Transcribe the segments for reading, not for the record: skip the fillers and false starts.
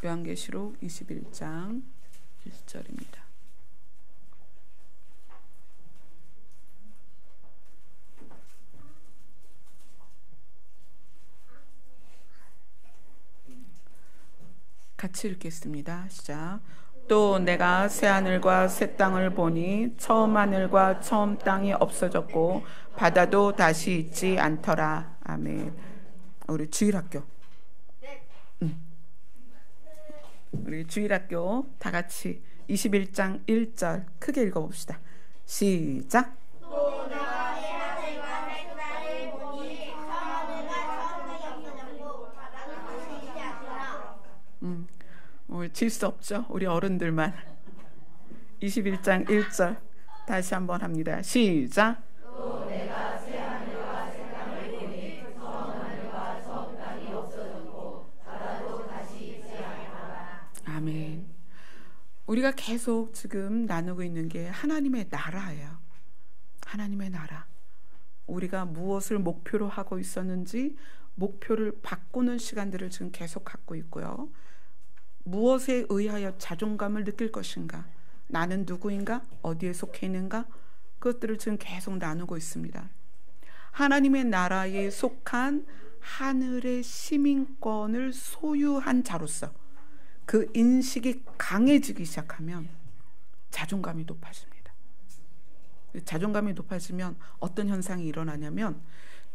요한계시록 21장 1절입니다. 같이 읽겠습니다. 시작. 또 내가 새 하늘과 새 땅을 보니 처음 하늘과 처음 땅이 없어졌고 바다도 다시 있지 않더라. 아멘. 우리 주일학교. 우리 주일학교 다 같이 21장 1절 크게 읽어봅시다. 시작. 또 내가 새 하늘과 새 땅을 보니 처음 하늘과 처음 땅이 없어졌고 바다도 다시 있지 않더라. 질 수 없죠. 우리 어른들만. 21장 1절 다시 한번 합니다. 시작. 또 내가 새 하늘과 새 땅을 보니 처음 하늘과 처음 땅이 없어졌고 바다도 다시 있지 않더라. 아멘. 우리가 계속 지금 나누고 있는 게 하나님의 나라예요. 하나님의 나라. 우리가 무엇을 목표로 하고 있었는지 목표를 바꾸는 시간들을 지금 계속 갖고 있고요. 무엇에 의하여 자존감을 느낄 것인가? 나는 누구인가? 어디에 속해 있는가? 그것들을 지금 계속 나누고 있습니다. 하나님의 나라에 속한 하늘의 시민권을 소유한 자로서 그 인식이 강해지기 시작하면 자존감이 높아집니다. 자존감이 높아지면 어떤 현상이 일어나냐면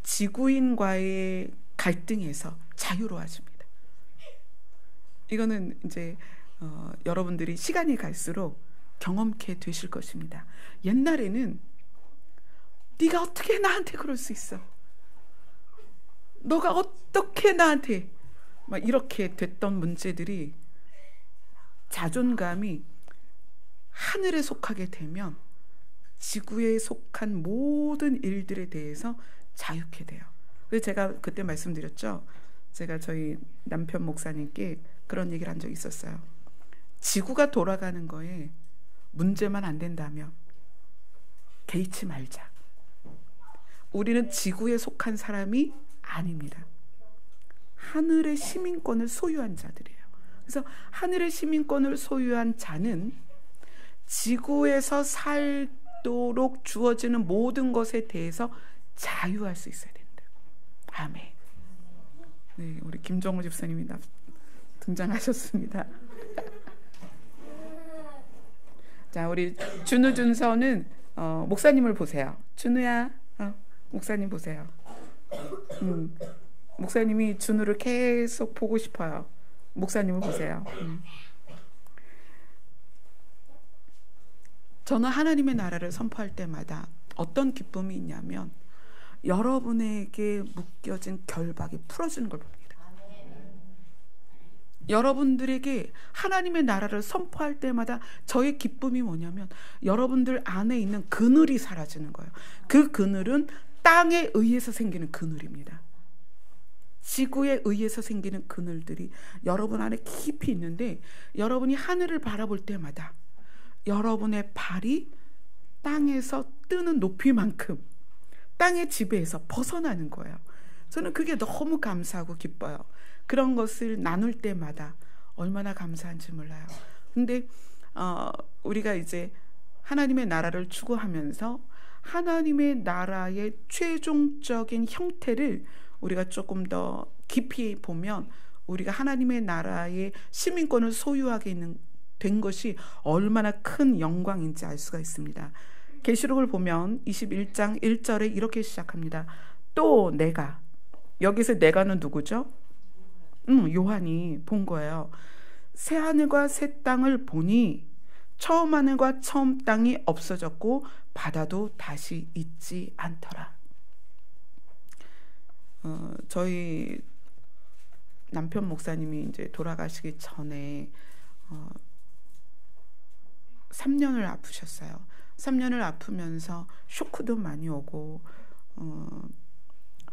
지구인과의 갈등에서 자유로워집니다. 이거는 이제 여러분들이 시간이 갈수록 경험케 되실 것입니다. 옛날에는 네가 어떻게 나한테 그럴 수 있어? 너가 어떻게 나한테 막 이렇게 됐던 문제들이 자존감이 하늘에 속하게 되면 지구에 속한 모든 일들에 대해서 자유케 돼요. 그래서 제가 그때 말씀드렸죠. 제가 저희 남편 목사님께 그런 얘기를 한 적이 있었어요. 지구가 돌아가는 거에 문제만 안 된다면 개의치 말자. 우리는 지구에 속한 사람이 아닙니다. 하늘의 시민권을 소유한 자들이에요. 그래서 하늘의 시민권을 소유한 자는 지구에서 살도록 주어지는 모든 것에 대해서 자유할 수 있어야 된다. 아멘. 네, 우리 김정우 집사님이 등장하셨습니다. 자, 우리 준우 준서는 목사님을 보세요. 준우야, 목사님 보세요. 목사님이 준우를 계속 보고 싶어요. 목사님을 보세요. 저는 하나님의 나라를 선포할 때마다 어떤 기쁨이 있냐면 여러분에게 묶여진 결박이 풀어지는 걸 봅니다. 여러분들에게 하나님의 나라를 선포할 때마다 저의 기쁨이 뭐냐면 여러분들 안에 있는 그늘이 사라지는 거예요. 그 그늘은 땅에 의해서 생기는 그늘입니다. 지구에 의해서 생기는 그늘들이 여러분 안에 깊이 있는데 여러분이 하늘을 바라볼 때마다 여러분의 발이 땅에서 뜨는 높이만큼 땅의 지배에서 벗어나는 거예요. 저는 그게 너무 감사하고 기뻐요. 그런 것을 나눌 때마다 얼마나 감사한지 몰라요. 근데 우리가 이제 하나님의 나라를 추구하면서 하나님의 나라의 최종적인 형태를 우리가 조금 더 깊이 보면 우리가 하나님의 나라의 시민권을 소유하게 된 것이 얼마나 큰 영광인지 알 수가 있습니다. 계시록을 보면 21장 1절에 이렇게 시작합니다. 또 내가, 여기서 내가는 누구죠? 요한이 본 거예요. 새 하늘과 새 땅을 보니 처음 하늘과 처음 땅이 없어졌고 바다도 다시 있지 않더라. 저희 남편 목사님이 이제 돌아가시기 전에 3년을 아프셨어요. 3년을 아프면서 쇼크도 많이 오고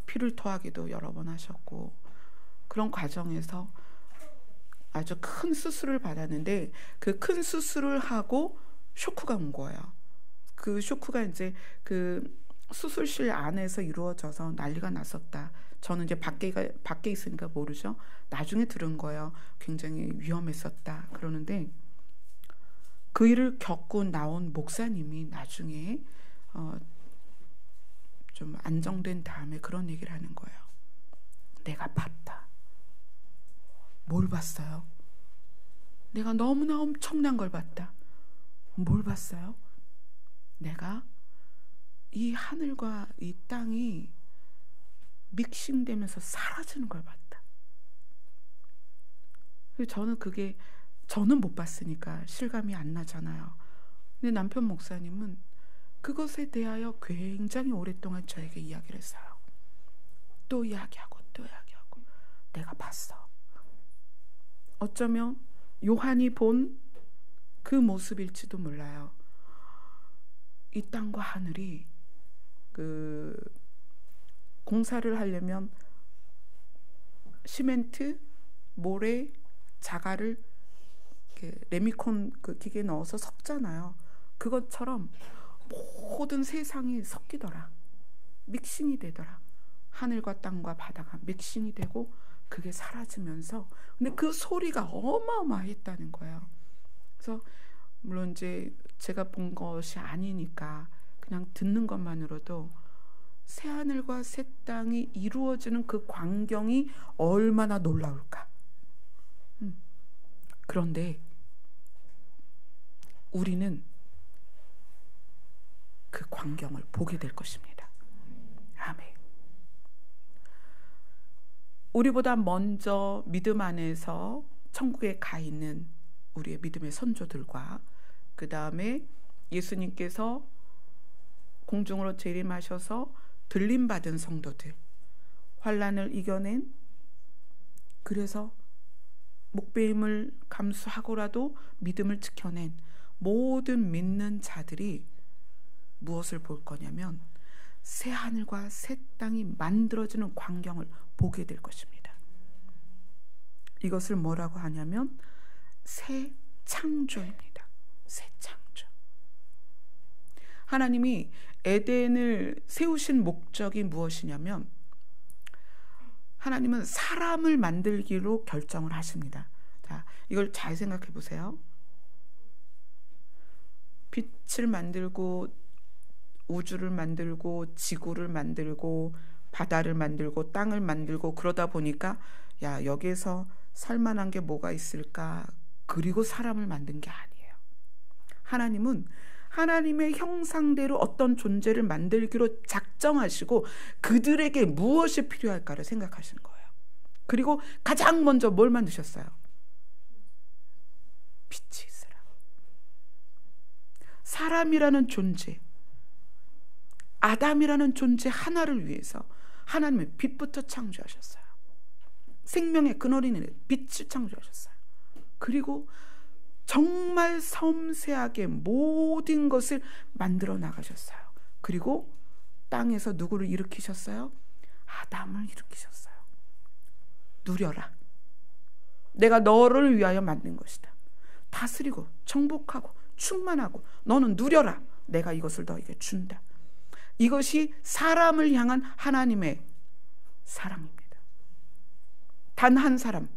피를 토하기도 여러 번 하셨고 그런 과정에서 아주 큰 수술을 받았는데 그 큰 수술을 하고 쇼크가 온 거예요. 그 쇼크가 이제 그 수술실 안에서 이루어져서 난리가 났었다. 저는 이제 밖에 있으니까 모르죠. 나중에 들은 거예요. 굉장히 위험했었다. 그러는데 그 일을 겪고 나온 목사님이 나중에 좀 안정된 다음에 그런 얘기를 하는 거예요. 내가 봤다. 뭘 봤어요? 내가 너무나 엄청난 걸 봤다. 뭘 봤어요? 내가 이 하늘과 이 땅이 믹싱되면서 사라지는 걸 봤다. 저는 못 봤으니까 실감이 안 나잖아요. 근데 남편 목사님은 그것에 대하여 굉장히 오랫동안 저에게 이야기를 했어요. 또 이야기하고 또 이야기하고 내가 봤어. 어쩌면 요한이 본 그 모습일지도 몰라요. 이 땅과 하늘이 그 공사를 하려면 시멘트, 모래, 자갈을 레미콘 그 기계에 넣어서 섞잖아요. 그것처럼 모든 세상이 섞이더라. 믹싱이 되더라. 하늘과 땅과 바다가 믹싱이 되고 그게 사라지면서, 근데 그 소리가 어마어마했다는 거예요. 그래서 물론 이제 제가 본 것이 아니니까 그냥 듣는 것만으로도 새 하늘과 새 땅이 이루어지는 그 광경이 얼마나 놀라울까. 그런데 우리는 그 광경을 보게 될 것입니다. 아멘. 우리보다 먼저 믿음 안에서 천국에 가 있는 우리의 믿음의 선조들과 그 다음에 예수님께서 공중으로 재림하셔서 들림받은 성도들, 환난을 이겨낸, 그래서 목배임을 감수하고라도 믿음을 지켜낸 모든 믿는 자들이 무엇을 볼 거냐면 새 하늘과 새 땅이 만들어지는 광경을 보게 될 것입니다. 이것을 뭐라고 하냐면 새 창조입니다. 새 창조. 하나님이 에덴을 세우신 목적이 무엇이냐면 하나님은 사람을 만들기로 결정을 하십니다. 자, 이걸 잘 생각해 보세요. 빛을 만들고 우주를 만들고 지구를 만들고 바다를 만들고 땅을 만들고 그러다 보니까 야, 여기에서 살만한 게 뭐가 있을까? 그리고 사람을 만든 게 아니에요. 하나님은 하나님의 형상대로 어떤 존재를 만들기로 작정하시고 그들에게 무엇이 필요할까를 생각하시는 거예요. 그리고 가장 먼저 뭘 만드셨어요? 빛이 있으라. 사람이라는 존재, 아담이라는 존재 하나를 위해서 하나님은 빛부터 창조하셨어요. 생명의 근원인 빛을 창조하셨어요. 그리고 정말 섬세하게 모든 것을 만들어 나가셨어요. 그리고 땅에서 누구를 일으키셨어요? 아담을 일으키셨어요. 누려라. 내가 너를 위하여 만든 것이다. 다스리고 정복하고 충만하고 너는 누려라. 내가 이것을 너에게 준다. 이것이 사람을 향한 하나님의 사랑입니다. 단 한 사람,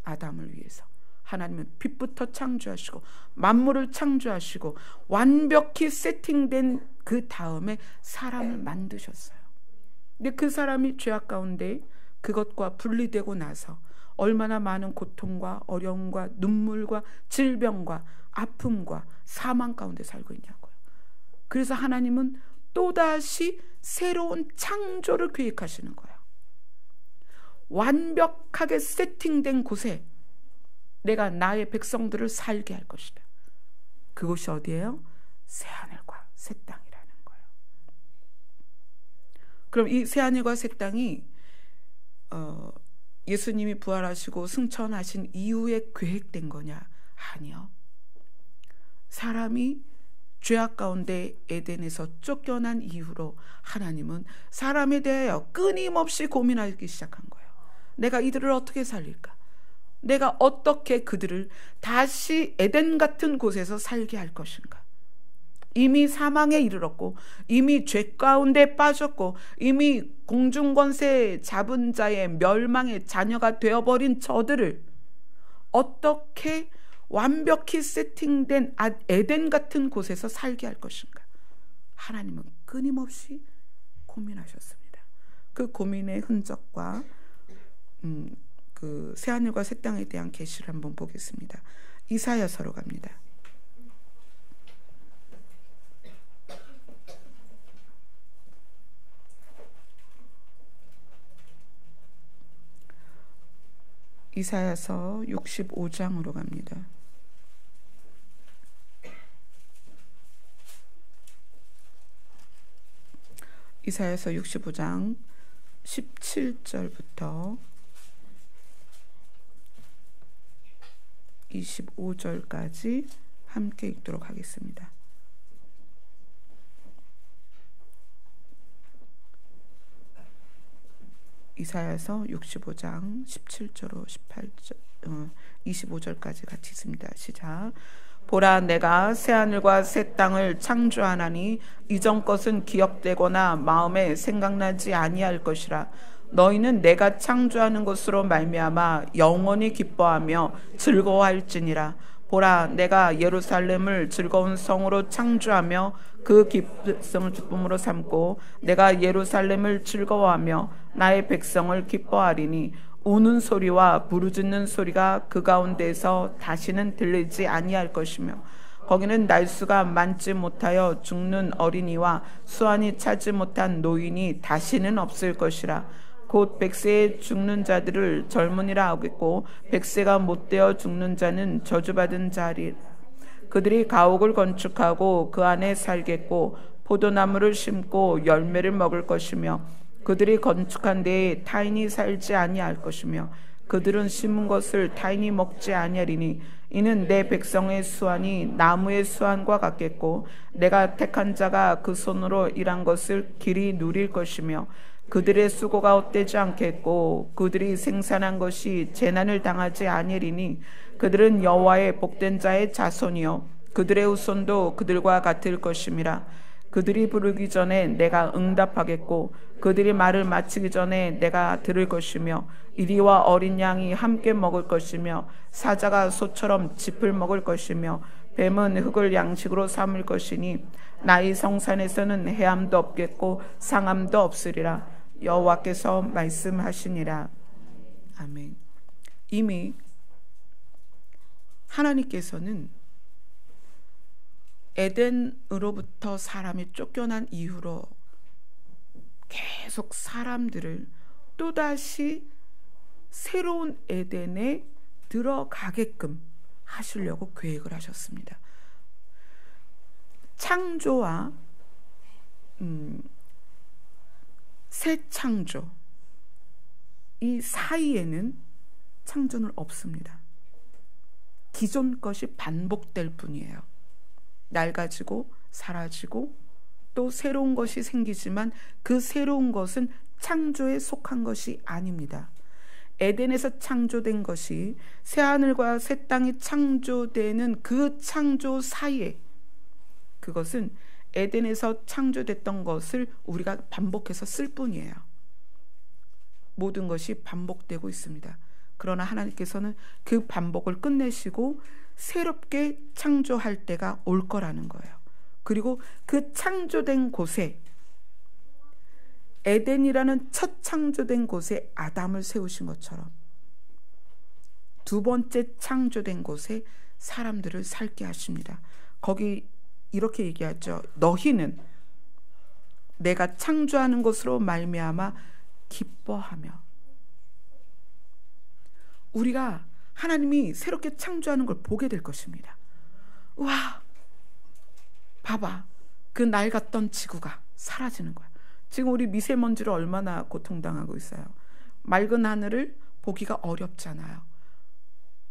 아담을 위해서 하나님은 빛부터 창조하시고 만물을 창조하시고 완벽히 세팅된 그 다음에 사람을 만드셨어요. 근데 그 사람이 죄악 가운데 그것과 분리되고 나서 얼마나 많은 고통과 어려움과 눈물과 질병과 아픔과 사망 가운데 살고 있냐고요. 그래서 하나님은 또다시 새로운 창조를 계획하시는 거예요. 완벽하게 세팅된 곳에 내가 나의 백성들을 살게 할 것이다. 그곳이 어디예요? 새하늘과 새 땅이라는 거예요. 그럼 이 새하늘과 새 땅이 예수님이 부활하시고 승천하신 이후에 계획된 거냐? 아니요. 사람이 죄악 가운데 에덴에서 쫓겨난 이후로 하나님은 사람에 대하여 끊임없이 고민하기 시작한 거예요. 내가 이들을 어떻게 살릴까? 내가 어떻게 그들을 다시 에덴 같은 곳에서 살게 할 것인가? 이미 사망에 이르렀고 이미 죄 가운데 빠졌고 이미 공중권세 잡은 자의 멸망의 자녀가 되어버린 저들을 어떻게 완벽히 세팅된 에덴 같은 곳에서 살게 할 것인가? 하나님은 끊임없이 고민하셨습니다. 그 고민의 흔적과 그 새하늘과 새 땅에 대한 계시를 한번 보겠습니다. 이사야서로 갑니다. 이사야서 65장으로 갑니다. 이사야서 65장 17절부터 25절까지 함께 읽도록 하겠습니다. 이사야서 65장 17절로 25절까지 같이 있습니다. 시작. 보라, 내가 새하늘과 새 땅을 창조하나니 이전 것은 기억되거나 마음에 생각나지 아니할 것이라. 너희는 내가 창조하는 것으로 말미암아 영원히 기뻐하며 즐거워할지니라. 보라, 내가 예루살렘을 즐거운 성으로 창조하며 그 기쁨을 기쁨으로 삼고 내가 예루살렘을 즐거워하며 나의 백성을 기뻐하리니 우는 소리와 부르짖는 소리가 그 가운데에서 다시는 들리지 아니할 것이며 거기는 날수가 많지 못하여 죽는 어린이와 수완이 차지 못한 노인이 다시는 없을 것이라. 곧 백세에 죽는 자들을 젊은이라 하겠고 백세가 못되어 죽는 자는 저주받은 자리. 그들이 가옥을 건축하고 그 안에 살겠고 포도나무를 심고 열매를 먹을 것이며 그들이 건축한 데에 타인이 살지 아니할 것이며 그들은 심은 것을 타인이 먹지 아니하리니 이는 내 백성의 수완이 나무의 수완과 같겠고 내가 택한 자가 그 손으로 일한 것을 길이 누릴 것이며 그들의 수고가 헛되지 않겠고 그들이 생산한 것이 재난을 당하지 아니하리니 그들은 여호와의 복된 자의 자손이요 그들의 후손도 그들과 같을 것임이라. 그들이 부르기 전에 내가 응답하겠고 그들이 말을 마치기 전에 내가 들을 것이며 이리와 어린 양이 함께 먹을 것이며 사자가 소처럼 짚을 먹을 것이며 뱀은 흙을 양식으로 삼을 것이니 나의 성산에서는 해함도 없겠고 상함도 없으리라. 여호와께서 말씀하시니라. 아멘. 이미 하나님께서는 에덴으로부터 사람이 쫓겨난 이후로 계속 사람들을 또다시 새로운 에덴에 들어가게끔 하시려고 계획을 하셨습니다. 창조와 새 창조 이 사이에는 창조는 없습니다. 기존 것이 반복될 뿐이에요. 낡아지고 사라지고 또 새로운 것이 생기지만 그 새로운 것은 창조에 속한 것이 아닙니다. 에덴에서 창조된 것이 새하늘과 새 땅이 창조되는 그 창조 사이에 그것은 에덴에서 창조됐던 것을 우리가 반복해서 쓸 뿐이에요. 모든 것이 반복되고 있습니다. 그러나 하나님께서는 그 반복을 끝내시고 새롭게 창조할 때가 올 거라는 거예요. 그리고 그 창조된 곳에 에덴이라는 첫 창조된 곳에 아담을 세우신 것처럼 두 번째 창조된 곳에 사람들을 살게 하십니다. 거기 이렇게 얘기하죠. 너희는 내가 창조하는 것으로 말미암아 기뻐하며. 우리가 하나님이 새롭게 창조하는 걸 보게 될 것입니다. 와, 봐봐. 그 낡았던 지구가 사라지는 거야. 지금 우리 미세먼지로 얼마나 고통당하고 있어요. 맑은 하늘을 보기가 어렵잖아요.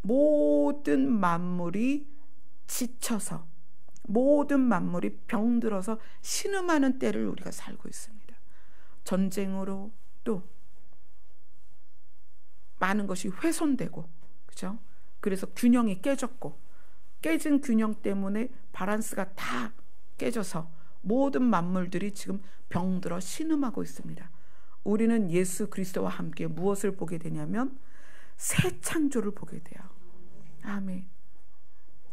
모든 만물이 지쳐서 모든 만물이 병들어서 신음하는 때를 우리가 살고 있습니다. 전쟁으로 또 많은 것이 훼손되고, 그죠? 그래서 균형이 깨졌고, 깨진 균형 때문에 바란스가 다 깨져서 모든 만물들이 지금 병들어 신음하고 있습니다. 우리는 예수 그리스도와 함께 무엇을 보게 되냐면 새 창조를 보게 돼요. 아멘.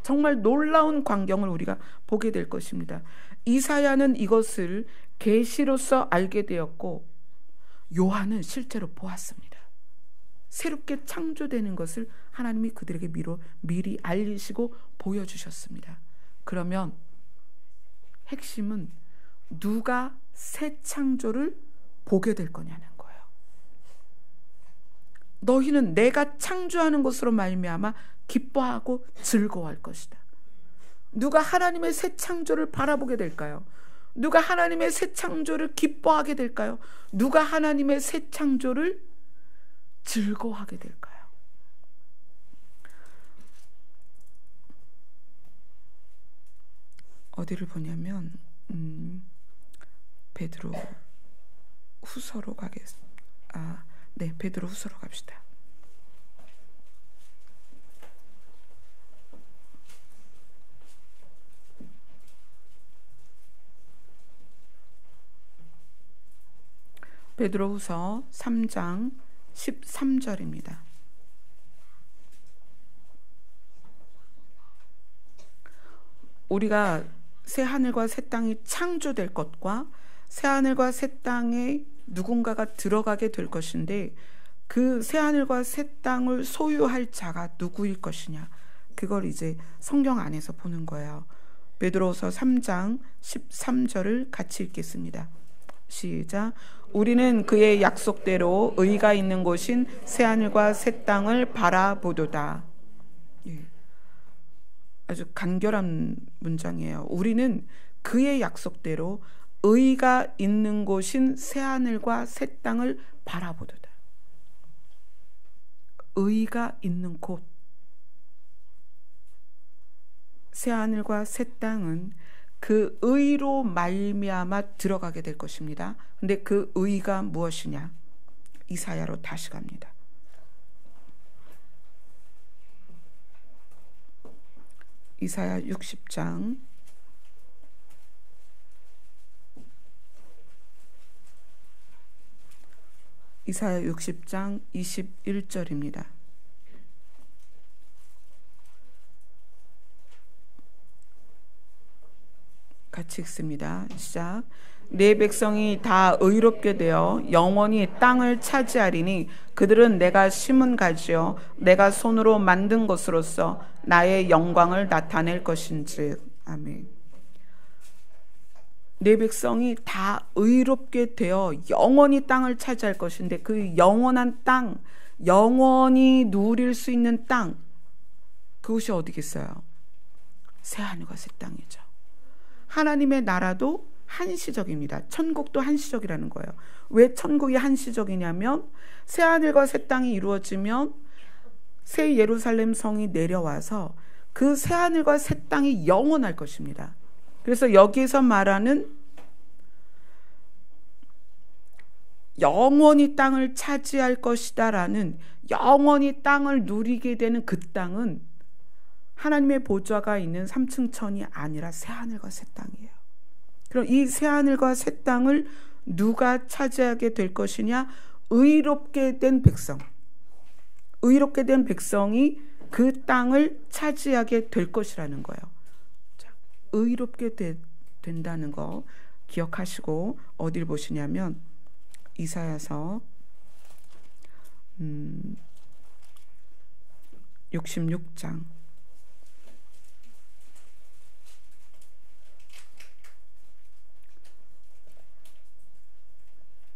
정말 놀라운 광경을 우리가 보게 될 것입니다. 이사야는 이것을 계시로서 알게 되었고 요한은 실제로 보았습니다. 새롭게 창조되는 것을 하나님이 그들에게 미리 알리시고 보여주셨습니다. 그러면 핵심은 누가 새 창조를 보게 될 거냐는 거예요. 너희는 내가 창조하는 것으로 말미암아 기뻐하고 즐거워할 것이다. 누가 하나님의 새 창조를 바라보게 될까요? 누가 하나님의 새 창조를 기뻐하게 될까요? 누가 하나님의 새 창조를 즐거워하게 될까요? 어디를 보냐면 베드로 후서로 베드로 후서로 갑시다. 베드로후서 3장 13절입니다. 우리가 새 하늘과 새 땅이 창조될 것과 새 하늘과 새 땅에 누군가가 들어가게 될 것인데 그 새 하늘과 새 땅을 소유할 자가 누구일 것이냐, 그걸 이제 성경 안에서 보는 거예요. 베드로후서 3장 13절을 같이 읽겠습니다. 시작. 우리는 그의 약속대로 의가 있는 곳인 새하늘과 새 땅을 바라보도다. 예. 아주 간결한 문장이에요. 우리는 그의 약속대로 의가 있는 곳인 새하늘과 새 땅을 바라보도다. 의가 있는 곳, 새하늘과 새 땅은 그 의로 말미암아 들어가게 될 것입니다. 근데 그 의가 무엇이냐? 이사야로 다시 갑니다. 이사야 60장 21절입니다. 같이 읽습니다. 시작. 내 백성이 다 의롭게 되어 영원히 땅을 차지하리니 그들은 내가 심은 가지요 내가 손으로 만든 것으로서 나의 영광을 나타낼 것인즉. 아멘. 내 백성이 다 의롭게 되어 영원히 땅을 차지할 것인데 그 영원한 땅, 영원히 누릴 수 있는 땅, 그곳이 어디겠어요? 새하늘과 새 땅이죠. 하나님의 나라도 한시적입니다. 천국도 한시적이라는 거예요. 왜 천국이 한시적이냐면 새하늘과 새 땅이 이루어지면 새 예루살렘 성이 내려와서 그 새하늘과 새 땅이 영원할 것입니다. 그래서 여기에서 말하는 영원히 땅을 차지할 것이다 라는, 영원히 땅을 누리게 되는 그 땅은 하나님의 보좌가 있는 3층 천이 아니라 새하늘과 새 땅이에요. 그럼 이 새하늘과 새 땅을 누가 차지하게 될 것이냐? 의롭게 된 백성. 의롭게 된 백성이 그 땅을 차지하게 될 것이라는 거예요. 자, 의롭게 된다는 거 기억하시고 어딜 보시냐면 이사야서 66장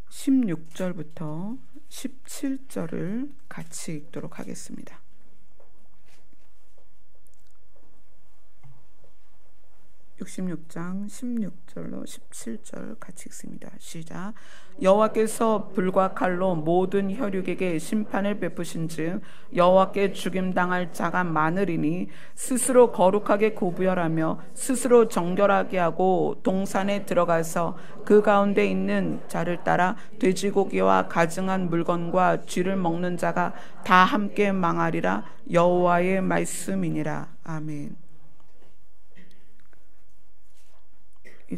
16절부터 17절을 같이 읽도록 하겠습니다. 66장 16절로 17절 같이 읽습니다. 시작. 여호와께서 불과 칼로 모든 혈육에게 심판을 베푸신즉 여호와께 죽임당할 자가 많으리니 스스로 거룩하게 구별하며 스스로 정결하게 하고 동산에 들어가서 그 가운데 있는 자를 따라 돼지고기와 가증한 물건과 쥐를 먹는 자가 다 함께 망하리라. 여호와의 말씀이니라. 아멘.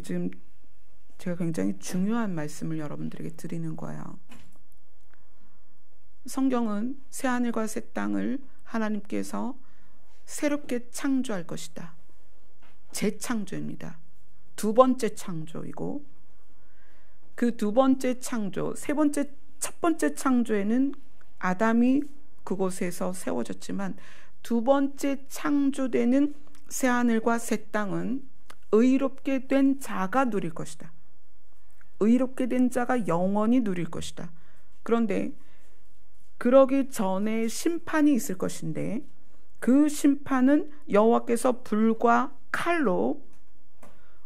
지금 제가 굉장히 중요한 말씀을 여러분들에게 드리는 거예요. 성경은 새하늘과 새 땅을 하나님께서 새롭게 창조할 것이다. 재창조입니다. 두 번째 창조이고, 그 두 번째 창조, 첫 번째 창조에는 아담이 그곳에서 세워졌지만, 두 번째 창조되는 새하늘과 새 땅은 의롭게 된 자가 누릴 것이다. 의롭게 된 자가 영원히 누릴 것이다. 그런데 그러기 전에 심판이 있을 것인데, 그 심판은 여호와께서 불과 칼로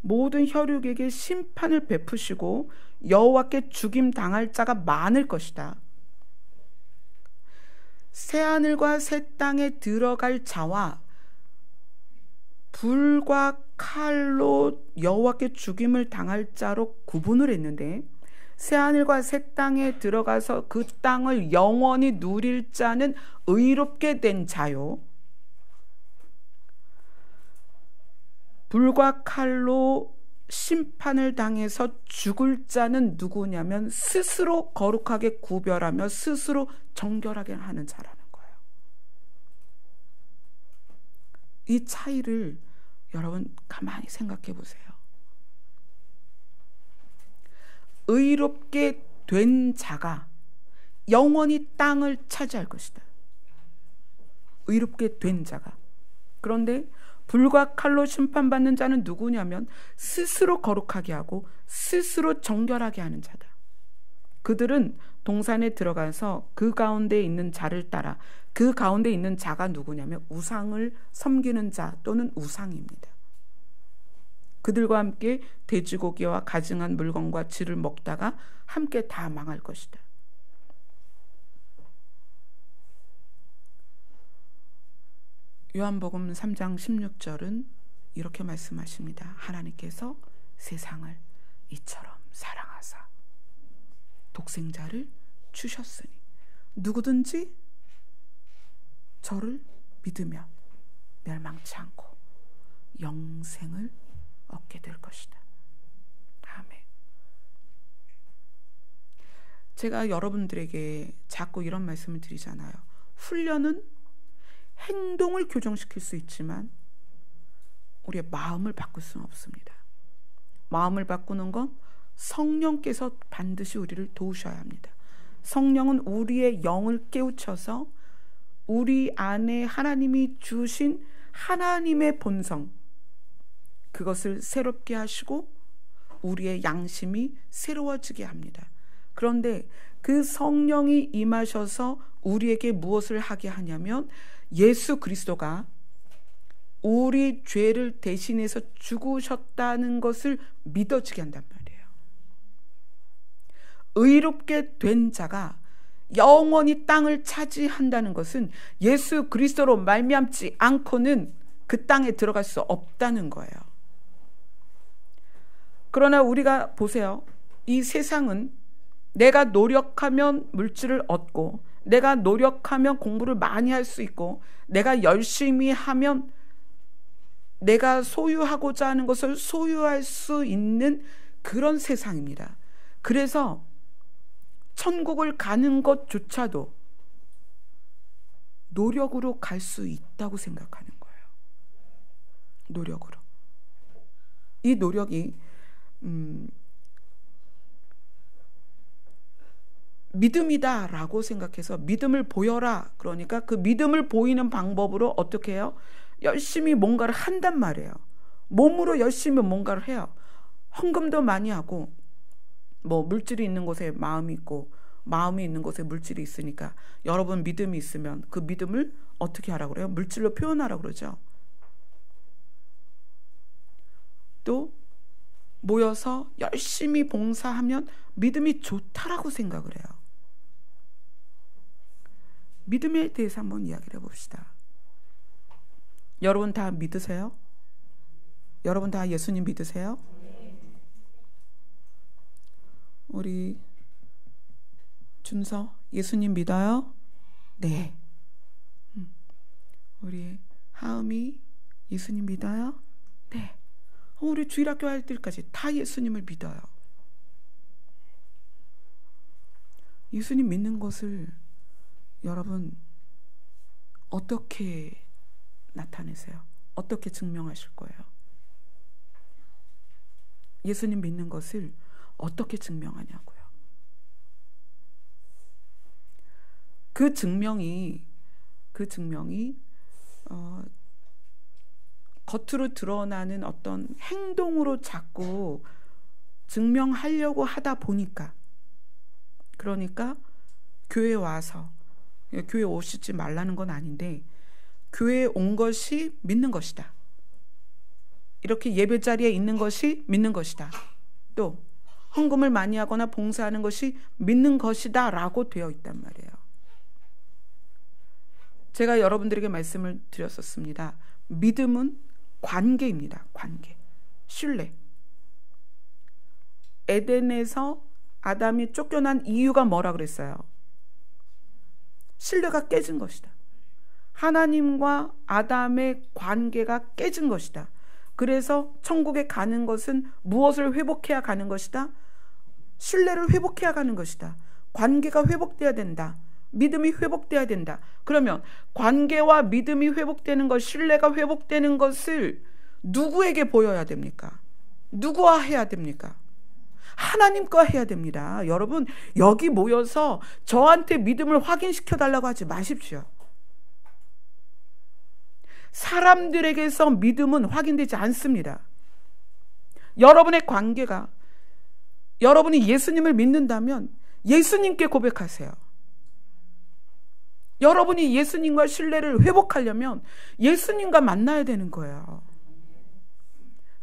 모든 혈육에게 심판을 베푸시고 여호와께 죽임 당할 자가 많을 것이다. 새하늘과 새 땅에 들어갈 자와 불과 칼로 여호와께 죽임을 당할 자로 구분을 했는데, 새하늘과 새 땅에 들어가서 그 땅을 영원히 누릴 자는 의롭게 된 자요, 불과 칼로 심판을 당해서 죽을 자는 누구냐면 스스로 거룩하게 구별하며 스스로 정결하게 하는 자라는 거예요. 이 차이를 여러분 가만히 생각해 보세요. 의롭게 된 자가 영원히 땅을 차지할 것이다. 의롭게 된 자가. 그런데 불과 칼로 심판받는 자는 누구냐면 스스로 거룩하게 하고 스스로 정결하게 하는 자다. 그들은 동산에 들어가서 그 가운데 있는 자를 따라, 그 가운데 있는 자가 누구냐면 우상을 섬기는 자 또는 우상입니다. 그들과 함께 돼지고기와 가증한 물건과 쥐를 먹다가 함께 다 망할 것이다. 요한복음 3장 16절은 이렇게 말씀하십니다. 하나님께서 세상을 이처럼 사랑하사 독생자를 주셨으니 누구든지 저를 믿으면 멸망치 않고 영생을 얻게 될 것이다. 아멘. 제가 여러분들에게 자꾸 이런 말씀을 드리잖아요. 훈련은 행동을 교정시킬 수 있지만 우리의 마음을 바꿀 수는 없습니다. 마음을 바꾸는 건 성령께서 반드시 우리를 도우셔야 합니다. 성령은 우리의 영을 깨우쳐서 우리 안에 하나님이 주신 하나님의 본성, 그것을 새롭게 하시고 우리의 양심이 새로워지게 합니다. 그런데 그 성령이 임하셔서 우리에게 무엇을 하게 하냐면 예수 그리스도가 우리 죄를 대신해서 죽으셨다는 것을 믿어지게 한단 말이에요. 의롭게 된 자가 영원히 땅을 차지한다는 것은 예수 그리스도로 말미암지 않고는 그 땅에 들어갈 수 없다는 거예요. 그러나 우리가 보세요. 이 세상은 내가 노력하면 물질을 얻고, 내가 노력하면 공부를 많이 할 수 있고, 내가 열심히 하면 내가 소유하고자 하는 것을 소유할 수 있는 그런 세상입니다. 그래서 천국을 가는 것조차도 노력으로 갈 수 있다고 생각하는 거예요. 노력으로. 이 노력이 믿음이다라고 생각해서 믿음을 보여라. 그러니까 그 믿음을 보이는 방법으로 어떻게 해요? 열심히 뭔가를 한단 말이에요. 몸으로 열심히 뭔가를 해요. 헌금도 많이 하고, 뭐 물질이 있는 곳에 마음이 있고 마음이 있는 곳에 물질이 있으니까 여러분 믿음이 있으면 그 믿음을 어떻게 하라고 그래요? 물질로 표현하라고 그러죠. 또 모여서 열심히 봉사하면 믿음이 좋다라고 생각을 해요. 믿음에 대해서 한번 이야기를 해봅시다. 여러분 다 믿으세요? 여러분 다 예수님 믿으세요? 우리 준서 예수님 믿어요? 네. 우리 하음이 예수님 믿어요? 네. 우리 주일학교 아이들까지 다 예수님을 믿어요. 예수님 믿는 것을 여러분 어떻게 나타내세요? 어떻게 증명하실 거예요? 예수님 믿는 것을 어떻게 증명하냐고요. 그 증명이 겉으로 드러나는 어떤 행동으로 자꾸 증명하려고 하다 보니까, 그러니까 교회 와서, 교회 오시지 말라는 건 아닌데 교회에 온 것이 믿는 것이다. 이렇게 예배 자리에 있는 것이 믿는 것이다. 또 헌금을 많이 하거나 봉사하는 것이 믿는 것이다 라고 되어 있단 말이에요. 제가 여러분들에게 말씀을 드렸었습니다. 믿음은 관계입니다. 관계, 신뢰. 에덴에서 아담이 쫓겨난 이유가 뭐라 그랬어요? 신뢰가 깨진 것이다. 하나님과 아담의 관계가 깨진 것이다. 그래서 천국에 가는 것은 무엇을 회복해야 가는 것이다? 신뢰를 회복해야 가는 것이다. 관계가 회복돼야 된다. 믿음이 회복돼야 된다. 그러면 관계와 믿음이 회복되는 것, 신뢰가 회복되는 것을 누구에게 보여야 됩니까? 누구와 해야 됩니까? 하나님과 해야 됩니다. 여러분, 여기 모여서 저한테 믿음을 확인시켜 달라고 하지 마십시오. 사람들에게서 믿음은 확인되지 않습니다. 여러분의 관계가, 여러분이 예수님을 믿는다면 예수님께 고백하세요. 여러분이 예수님과 신뢰를 회복하려면 예수님과 만나야 되는 거예요.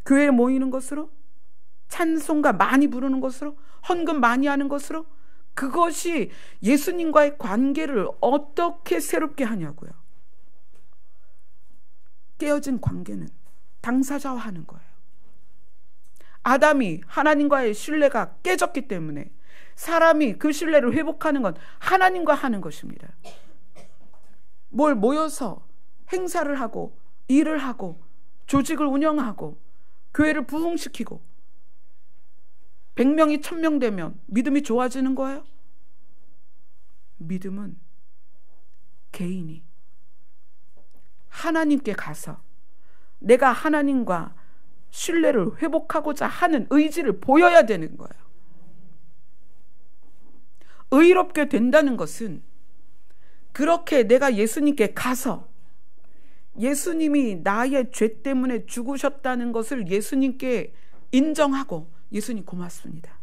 교회에 모이는 것으로, 찬송가 많이 부르는 것으로, 헌금 많이 하는 것으로, 그것이 예수님과의 관계를 어떻게 새롭게 하냐고요. 깨어진 관계는 당사자와 하는 거예요. 아담이 하나님과의 신뢰가 깨졌기 때문에 사람이 그 신뢰를 회복하는 건 하나님과 하는 것입니다. 뭘 모여서 행사를 하고 일을 하고 조직을 운영하고 교회를 부흥시키고 100명이 1000명 되면 믿음이 좋아지는 거예요? 믿음은 개인이 하나님께 가서 내가 하나님과 신뢰를 회복하고자 하는 의지를 보여야 되는 거예요. 의롭게 된다는 것은 그렇게 내가 예수님께 가서 예수님이 나의 죄 때문에 죽으셨다는 것을 예수님께 인정하고, 예수님 고맙습니다,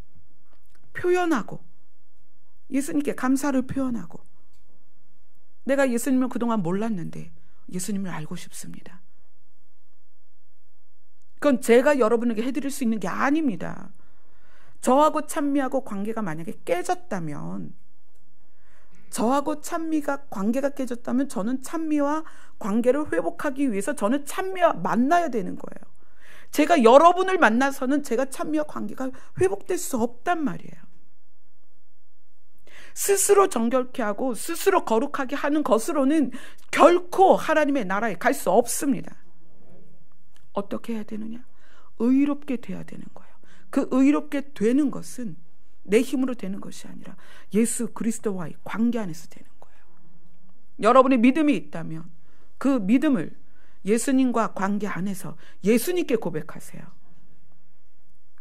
표현하고, 예수님께 감사를 표현하고, 내가 예수님을 그동안 몰랐는데 예수님을 알고 싶습니다. 그건 제가 여러분에게 해드릴 수 있는 게 아닙니다. 저하고 찬미하고 관계가 만약에 깨졌다면, 저하고 찬미가 관계가 깨졌다면 저는 찬미와 관계를 회복하기 위해서 저는 찬미와 만나야 되는 거예요. 제가 여러분을 만나서는 제가 찬미와 관계가 회복될 수 없단 말이에요. 스스로 정결케 하고 스스로 거룩하게 하는 것으로는 결코 하나님의 나라에 갈 수 없습니다. 어떻게 해야 되느냐? 의롭게 돼야 되는 거예요. 그 의롭게 되는 것은 내 힘으로 되는 것이 아니라 예수 그리스도와의 관계 안에서 되는 거예요. 여러분의 믿음이 있다면 그 믿음을 예수님과 관계 안에서 예수님께 고백하세요.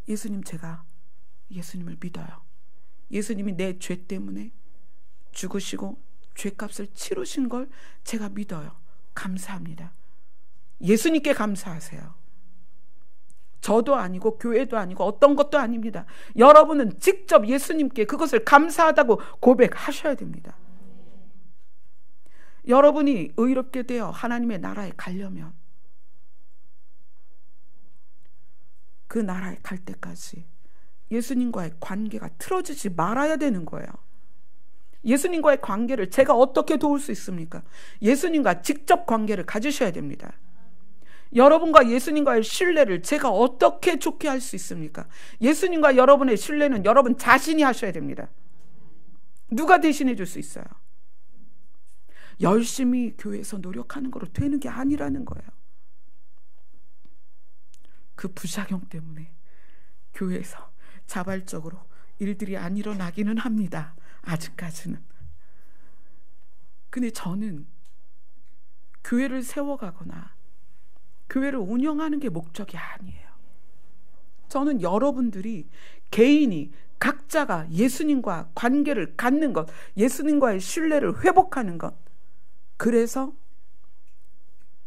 예수님, 제가 예수님을 믿어요. 예수님이 내 죄 때문에 죽으시고 죄값을 치르신 걸 제가 믿어요. 감사합니다. 예수님께 감사하세요. 저도 아니고 교회도 아니고 어떤 것도 아닙니다. 여러분은 직접 예수님께 그것을 감사하다고 고백하셔야 됩니다. 여러분이 의롭게 되어 하나님의 나라에 가려면 그 나라에 갈 때까지 예수님과의 관계가 틀어지지 말아야 되는 거예요. 예수님과의 관계를 제가 어떻게 도울 수 있습니까? 예수님과 직접 관계를 가지셔야 됩니다. 여러분과 예수님과의 신뢰를 제가 어떻게 좋게 할 수 있습니까? 예수님과 여러분의 신뢰는 여러분 자신이 하셔야 됩니다. 누가 대신해 줄 수 있어요? 열심히 교회에서 노력하는 거로 되는 게 아니라는 거예요. 그 부작용 때문에 교회에서 자발적으로 일들이 안 일어나기는 합니다. 아직까지는. 근데 저는 교회를 세워가거나 교회를 운영하는 게 목적이 아니에요. 저는 여러분들이 개인이 각자가 예수님과 관계를 갖는 것, 예수님과의 신뢰를 회복하는 것, 그래서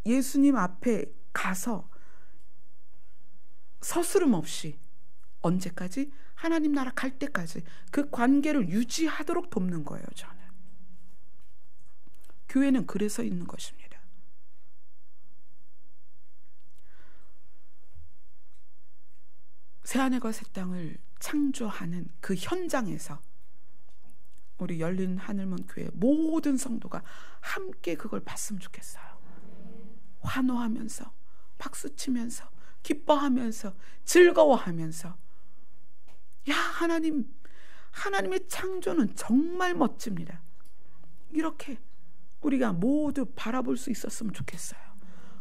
예수님 앞에 가서 서스름 없이 언제까지? 하나님 나라 갈 때까지 그 관계를 유지하도록 돕는 거예요. 저는. 교회는 그래서 있는 것입니다. 새하늘과 새 땅을 창조하는 그 현장에서 우리 열린 하늘문 교회 모든 성도가 함께 그걸 봤으면 좋겠어요. 환호하면서 박수치면서 기뻐하면서 즐거워하면서, 야, 하나님의 창조는 정말 멋집니다. 이렇게 우리가 모두 바라볼 수 있었으면 좋겠어요.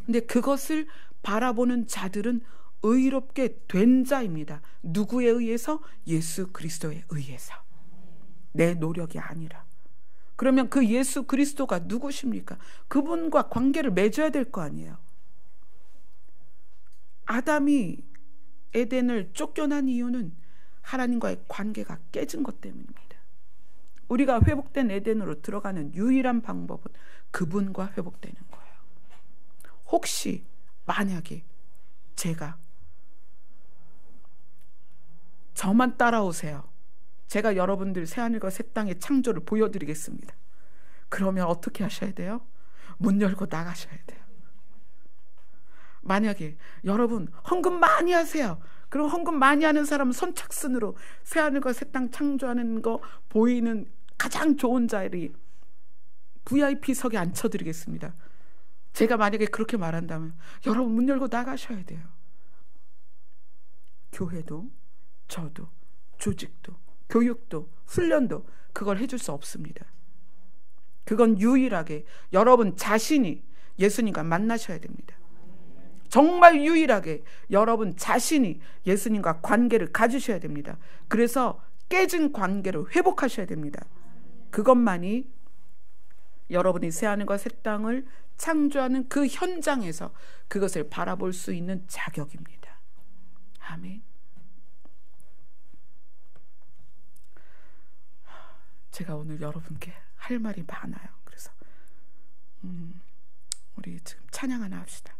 근데 그것을 바라보는 자들은 의롭게 된 자입니다. 누구에 의해서? 예수 그리스도에 의해서. 내 노력이 아니라. 그러면 그 예수 그리스도가 누구십니까? 그분과 관계를 맺어야 될 거 아니에요. 아담이 에덴을 쫓겨난 이유는 하나님과의 관계가 깨진 것 때문입니다. 우리가 회복된 에덴으로 들어가는 유일한 방법은 그분과 회복되는 거예요. 혹시 만약에 제가 저만 따라오세요. 제가 여러분들 새하늘과 새 땅의 창조를 보여드리겠습니다. 그러면 어떻게 하셔야 돼요? 문 열고 나가셔야 돼요. 만약에 여러분 헌금 많이 하세요. 그럼 헌금 많이 하는 사람은 선착순으로 새하늘과 새 땅 창조하는 거 보이는 가장 좋은 자리 VIP석에 앉혀드리겠습니다. 제가 만약에 그렇게 말한다면 여러분 문 열고 나가셔야 돼요. 교회도 저도 조직도 교육도 훈련도 그걸 해줄 수 없습니다. 그건 유일하게 여러분 자신이 예수님과 만나셔야 됩니다. 정말 유일하게 여러분 자신이 예수님과 관계를 가지셔야 됩니다. 그래서 깨진 관계를 회복하셔야 됩니다. 그것만이 여러분이 새하늘과 새 땅을 창조하는 그 현장에서 그것을 바라볼 수 있는 자격입니다. 아멘. 제가 오늘 여러분께 할 말이 많아요. 그래서 우리 지금 찬양 하나 합시다.